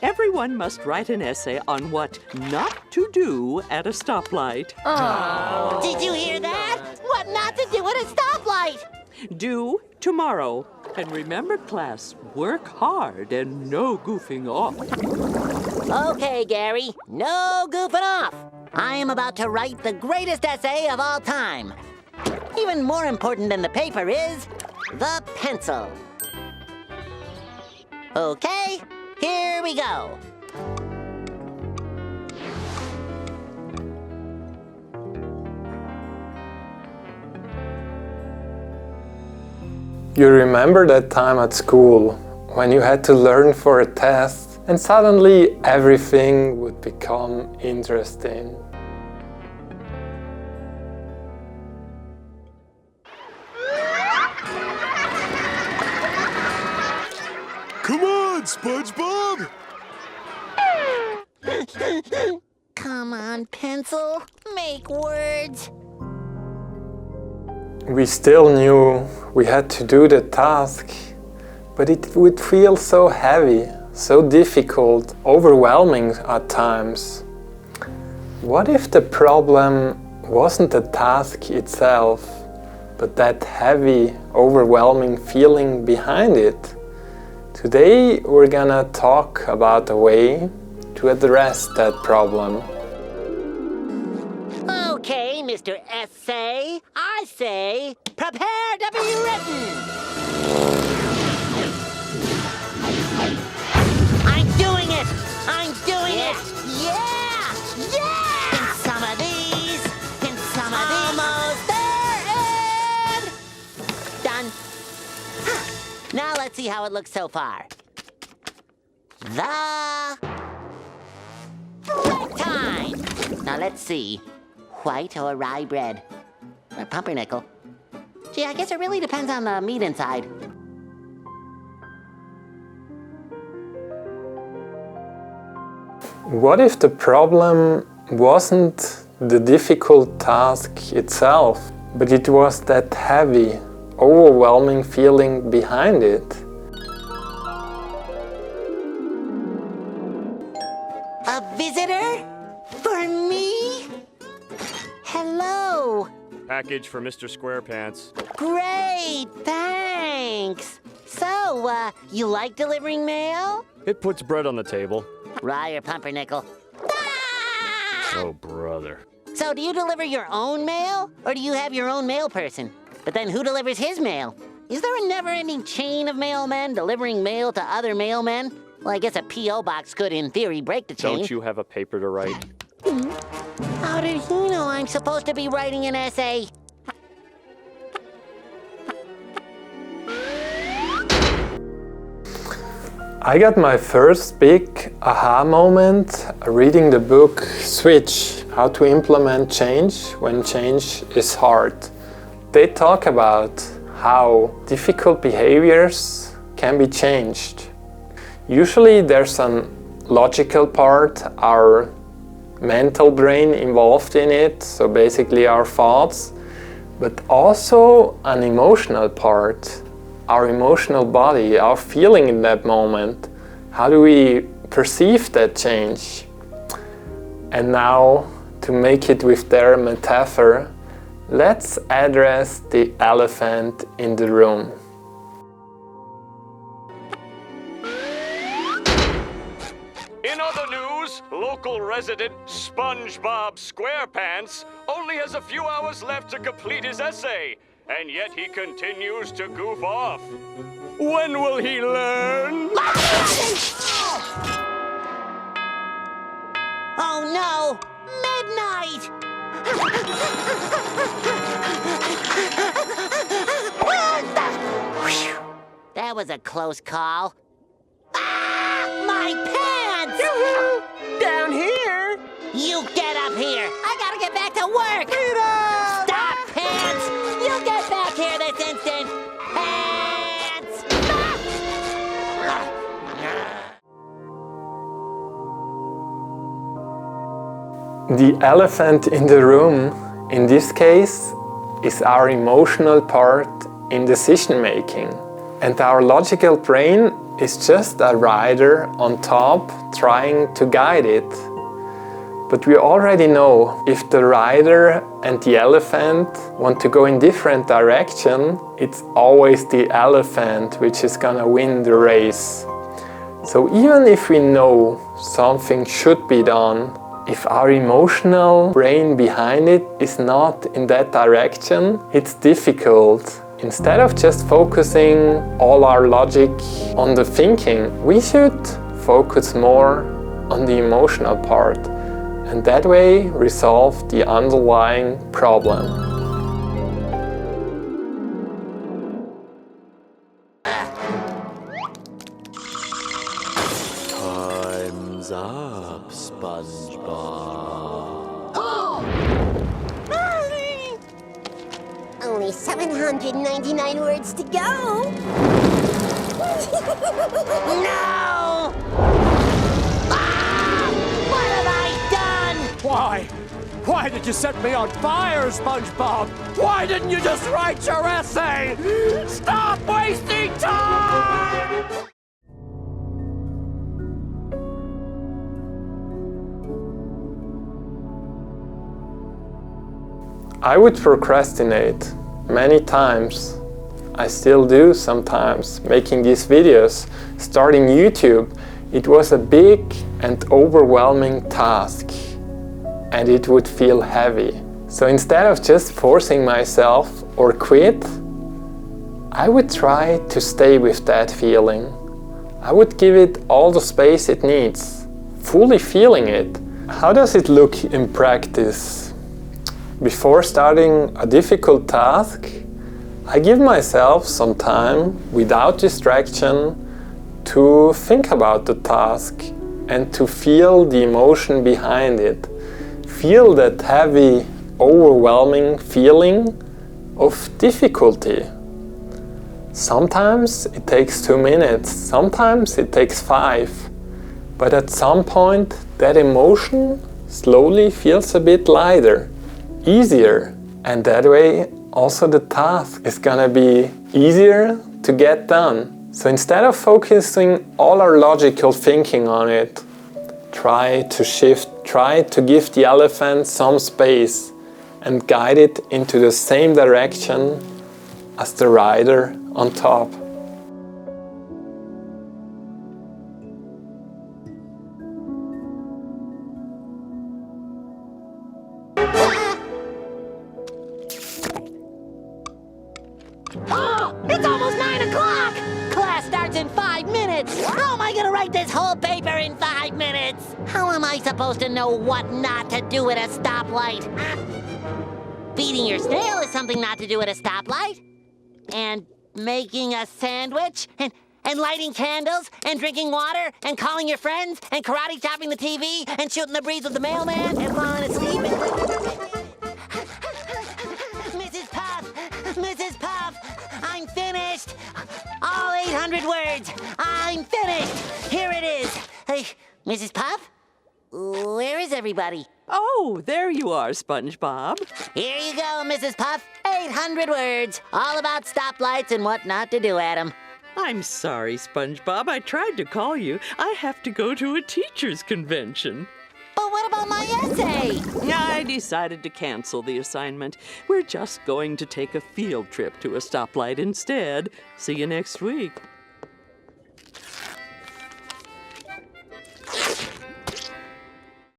Everyone must write an essay on what not to do at a stoplight. Oh. Did you hear that? What not to do at a stoplight? Do tomorrow. And remember, class, work hard and no goofing off. Okay, Gary, no goofing off. I am about to write the greatest essay of all time. Even more important than the paper is the pencil. Okay, here we go. You remember that time at school when you had to learn for a test and suddenly everything would become interesting. Come on, SpongeBob! Come on, pencil, make words. We still knew we had to do the task, but it would feel so heavy, so difficult, overwhelming at times. What if the problem wasn't the task itself, but that heavy, overwhelming feeling behind it? Today we're gonna talk about a way to address that problem. Okay, Mr. Essay, I say, prepare to be written. I'm doing it! I'm doing it! Yeah! Yeah! In some of these, in some of these. Almost there, and done. Now let's see how it looks so far. The bread time. Now let's see. White or rye bread? Or pumpernickel? Gee, I guess it really depends on the meat inside. What if the problem wasn't the difficult task itself, but it was that heavy, overwhelming feeling behind it? A visitor? For me? Hello. Package for Mr. SquarePants. Great, thanks. So, you like delivering mail? It puts bread on the table. Rye or pumpernickel? Ah! Oh, brother. So, do you deliver your own mail? Or do you have your own mail person? But then who delivers his mail? Is there a never-ending chain of mailmen delivering mail to other mailmen? Well, I guess a P.O. box could, in theory, break the chain. Don't you have a paper to write? How did he know I'm supposed to be writing an essay? I got my first big aha moment reading the book Switch: How to Implement Change When Change is Hard. They talk about how difficult behaviors can be changed. Usually there's a logical part, our mental brain involved in it, so basically our thoughts, but also an emotional part, our emotional body, our feeling in that moment. How do we perceive that change? And now, to make it with their metaphor, let's address the elephant in the room. In other news, local resident SpongeBob SquarePants only has a few hours left to complete his essay, and yet he continues to goof off. When will he learn? Oh no! Midnight! That was a close call. Ah! My pants! Down here! You get up here! I gotta get back to work! Stop, pants! You get back here this instant! Pants! The elephant in the room, in this case, is our emotional part in decision making. And our logical brain is just a rider on top trying to guide it. But we already know if the rider and the elephant want to go in different direction, it's always the elephant which is gonna win the race. So even if we know something should be done, if our emotional brain behind it is not in that direction, it's difficult. Instead of just focusing all our logic on the thinking, we should focus more on the emotional part, and that way resolve the underlying problem. Time's up, SpongeBob. Only 799 words to go. No! Ah! What have I done? Why did you set me on fire, SpongeBob? Why didn't you just write your essay? Stop wasting time! I would procrastinate many times. I still do sometimes, making these videos, starting YouTube. It was a big and overwhelming task, and it would feel heavy. So instead of just forcing myself or quit, I would try to stay with that feeling. I would give it all the space it needs, fully feeling it. How does it look in practice? Before starting a difficult task, I give myself some time without distraction to think about the task and to feel the emotion behind it. Feel that heavy, overwhelming feeling of difficulty. Sometimes it takes 2 minutes, sometimes it takes 5. But at some point, that emotion slowly feels a bit lighter, easier, and that way also the task is gonna be easier to get done. So instead of focusing all our logical thinking on it, try to shift, try to give the elephant some space and guide it into the same direction as the rider on top. Oh, it's almost 9 o'clock! Class starts in 5 minutes! How am I gonna write this whole paper in 5 minutes? How am I supposed to know what not to do at a stoplight? Feeding your snail is something not to do at a stoplight. And making a sandwich, and lighting candles, and drinking water, and calling your friends, and karate chopping the TV, and shooting the breeze with the mailman, and falling asleep, Mrs. Puff, I'm finished. All 800 words. I'm finished. Here it is. Hey, Mrs. Puff? Where is everybody? Oh, there you are, SpongeBob. Here you go, Mrs. Puff. 800 words. All about stoplights and what not to do at them. I'm sorry, SpongeBob. I tried to call you. I have to go to a teacher's convention. But what about my essay? I decided to cancel the assignment. We're just going to take a field trip to a stoplight instead. See you next week.